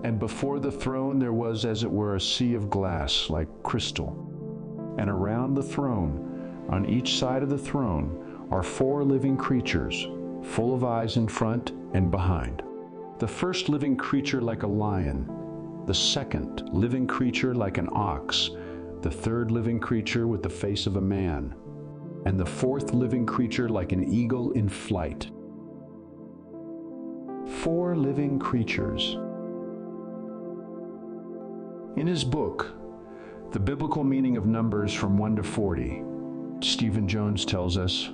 And before the throne there was as it were a sea of glass like crystal. And around the throne, on each side of the throne, are four living creatures, full of eyes in front and behind. The first living creature like a lion, the second living creature like an ox, the third living creature with the face of a man, and the fourth living creature like an eagle in flight. Four living creatures. In his book, The Biblical Meaning of Numbers from 1 to 40, Stephen Jones tells us,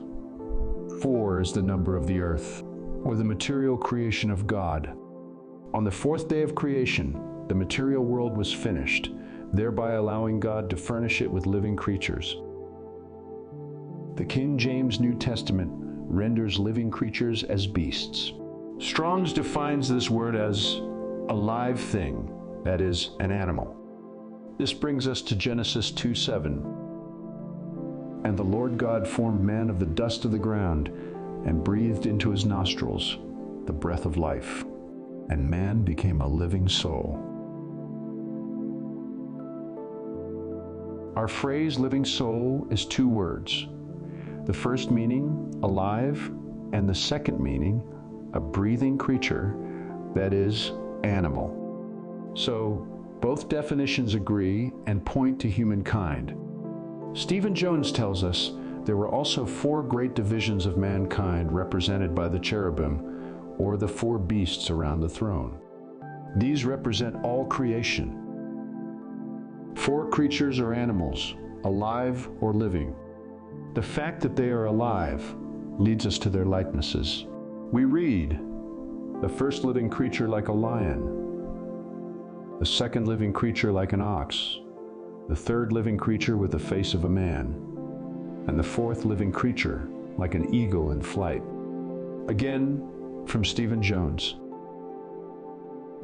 4 is the number of the earth, or the material creation of God. On the fourth day of creation, the material world was finished, thereby allowing God to furnish it with living creatures. The King James New Testament renders living creatures as beasts. Strong's defines this word as a live thing, that is, an animal. This brings us to Genesis 2:7. And the Lord God formed man of the dust of the ground and breathed into his nostrils the breath of life, and man became a living soul. Our phrase living soul is 2 words. The first meaning, alive, and the second meaning, a breathing creature, that is, animal. So, both definitions agree and point to humankind. Stephen Jones tells us there were also 4 great divisions of mankind represented by the cherubim, or the 4 beasts around the throne. These represent all creation. 4 creatures or animals, alive or living. The fact that they are alive leads us to their likenesses. We read, the first living creature like a lion, the second living creature like an ox, the third living creature with the face of a man, and the fourth living creature like an eagle in flight. Again, from Stephen Jones.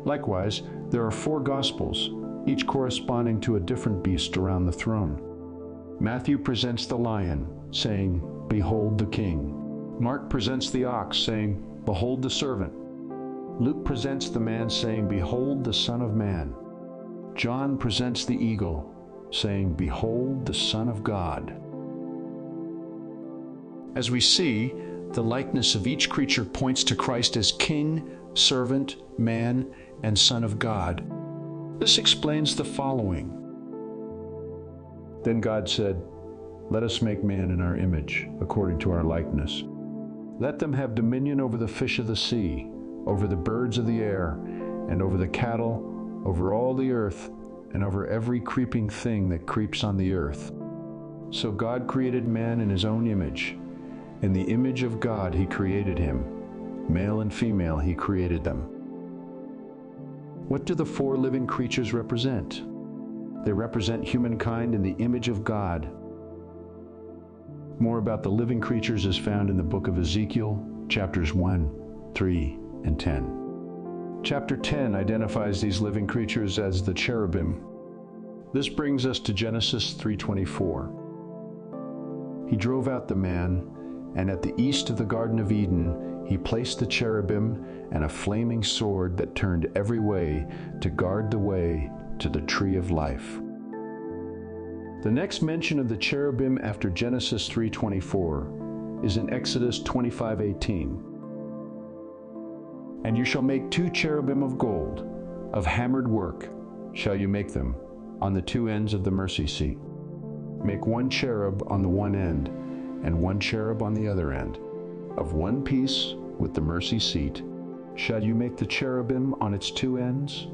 Likewise, there are 4 Gospels, each corresponding to a different beast around the throne. Matthew presents the lion, saying, "Behold the king." Mark presents the ox, saying, "Behold the servant." Luke presents the man, saying, "Behold the Son of Man." John presents the eagle, saying, "Behold the Son of God." As we see, the likeness of each creature points to Christ as King, servant, man, and Son of God. This explains the following. Then God said, "Let us make man in our image, according to our likeness. Let them have dominion over the fish of the sea, over the birds of the air, and over the cattle, over all the earth, and over every creeping thing that creeps on the earth." So God created man in his own image. In the image of God he created him. Male and female he created them. What do the 4 living creatures represent? They represent humankind in the image of God. More about the living creatures is found in the book of Ezekiel, chapters 1, 3, and 10. Chapter 10 identifies these living creatures as the cherubim. This brings us to Genesis 3:24. He drove out the man, and at the east of the Garden of Eden, he placed the cherubim and a flaming sword that turned every way to guard the way to the tree of life. The next mention of the cherubim after Genesis 3:24 is in Exodus 25:18. And you shall make 2 cherubim of gold, of hammered work shall you make them, on the 2 ends of the mercy seat. Make 1 cherub on the one end, and 1 cherub on the other end. Of one piece with the mercy seat shall you make the cherubim on its 2 ends.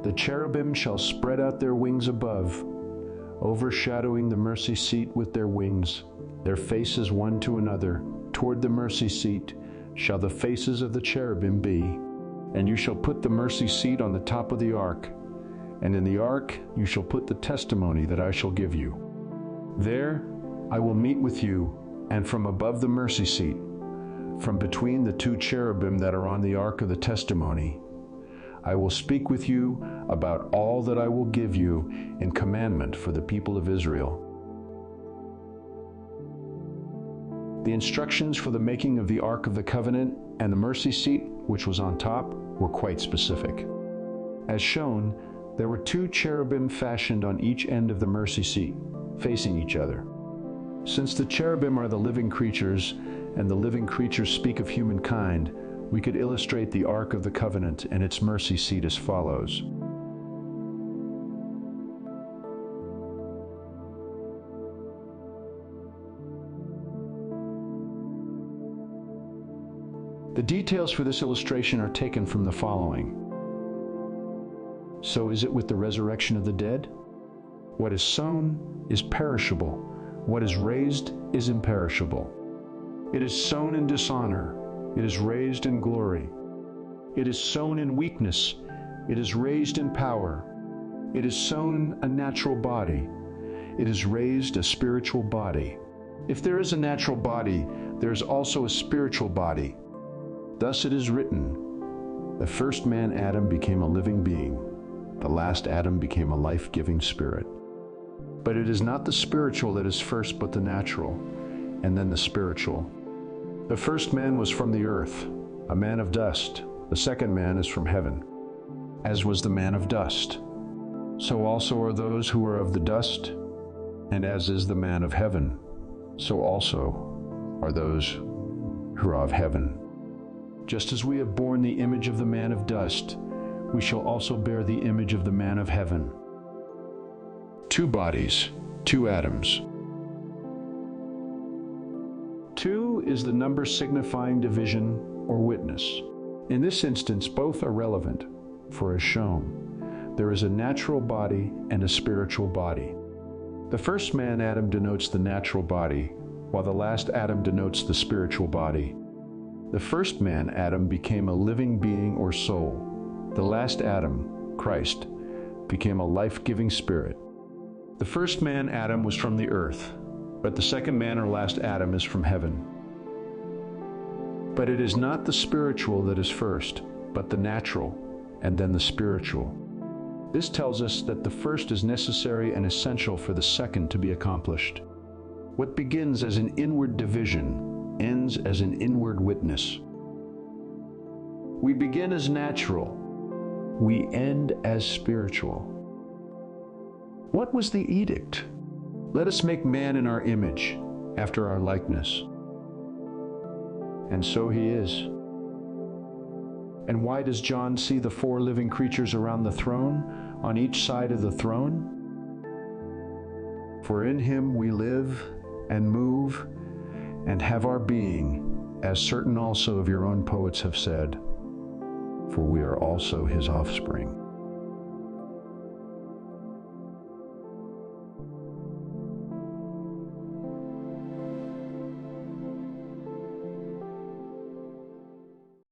The cherubim shall spread out their wings above, overshadowing the mercy seat with their wings, their faces one to another. Toward the mercy seat shall the faces of the cherubim be. And you shall put the mercy seat on the top of the ark, and in the ark you shall put the testimony that I shall give you. There I will meet with you, and from above the mercy seat, from between the two cherubim that are on the ark of the testimony, I will speak with you about all that I will give you in commandment for the people of Israel. The instructions for the making of the Ark of the Covenant and the mercy seat, which was on top, were quite specific. As shown, there were two cherubim fashioned on each end of the mercy seat, facing each other. Since the cherubim are the living creatures, and the living creatures speak of humankind, we could illustrate the Ark of the Covenant and its mercy seat as follows. The details for this illustration are taken from the following. So is it with the resurrection of the dead? What is sown is perishable. What is raised is imperishable. It is sown in dishonor. It is raised in glory. It is sown in weakness. It is raised in power. It is sown a natural body. It is raised a spiritual body. If there is a natural body, there is also a spiritual body. Thus it is written, the first man Adam became a living being. The last Adam became a life-giving spirit. But it is not the spiritual that is first, but the natural, and then the spiritual. The first man was from the earth, a man of dust. The second man is from heaven. As was the man of dust, so also are those who are of the dust, and as is the man of heaven, so also are those who are of heaven. Just as we have borne the image of the man of dust, we shall also bear the image of the man of heaven. Two bodies, two Adams. 2 is the number signifying division or witness. In this instance, both are relevant, for as shown, there is a natural body and a spiritual body. The first man, Adam, denotes the natural body, while the last Adam denotes the spiritual body. The first man, Adam, became a living being or soul. The last Adam, Christ, became a life-giving spirit. The first man, Adam, was from the earth, but the second man or last Adam is from heaven. But it is not the spiritual that is first, but the natural, and then the spiritual. This tells us that the first is necessary and essential for the second to be accomplished. What begins as an inward division ends as an inward witness. We begin as natural. We end as spiritual. What was the edict? Let us make man in our image, after our likeness. And so he is. And why does John see the 4 living creatures around the throne, on each side of the throne? For in him we live and move and have our being, as certain also of your own poets have said, for we are also his offspring.